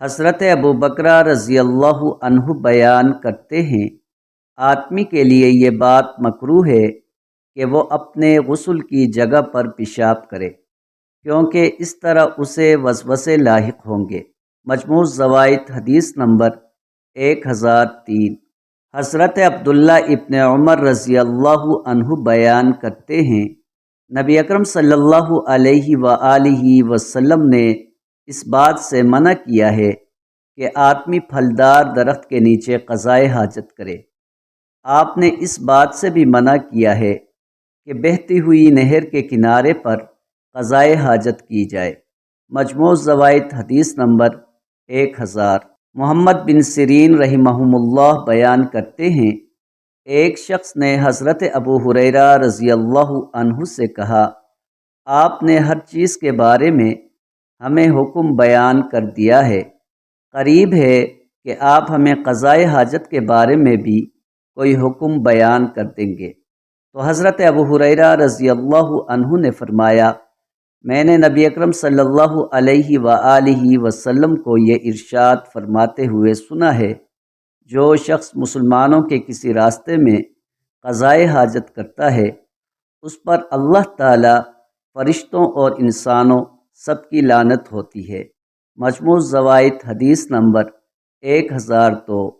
حضرت ابو بکر رضی اللہ عنہ بیان کرتے ہیں، آدمی کے لیے یہ بات مکروہ ہے کہ وہ اپنے غسل کی جگہ پر پیشاب کرے، کیونکہ اس طرح اسے وسوسے لاحق ہوں گے۔ مجموع زوائد حدیث نمبر 1003۔ حضرت عبداللہ ابن عمر رضی اللہ عنہ بیان کرتے ہیں، نبی اکرم صلی اللہ علیہ وآلہ وسلم نے اس بات سے منع کیا ہے کہ آدمی پھلدار درخت کے نیچے قضائے حاجت کرے۔ آپ نے اس بات سے بھی منع کیا ہے کہ بہتی ہوئی نہر کے کنارے پر قضائے حاجت کی جائے۔ مجموع زوائد حدیث نمبر 1000۔ محمد بن سیرین رحمہم اللہ بیان کرتے ہیں، ایک شخص نے حضرت ابو ہریرہ رضی اللہ عنہ سے کہا، آپ نے ہر چیز کے بارے میں ہمیں حکم بیان کر دیا ہے، قریب ہے کہ آپ ہمیں قضائے حاجت کے بارے میں بھی کوئی حکم بیان کر دیں گے۔ تو حضرت ابو ہریرہ رضی اللہ عنہ نے فرمایا، میں نے نبی اکرم صلی اللہ علیہ وآلہ وسلم کو یہ ارشاد فرماتے ہوئے سنا ہے، جو شخص مسلمانوں کے کسی راستے میں قضائے حاجت کرتا ہے، اس پر اللہ تعالی، فرشتوں اور انسانوں سب کی لعنت ہوتی ہے۔ مجموع زوائد حدیث نمبر 1002۔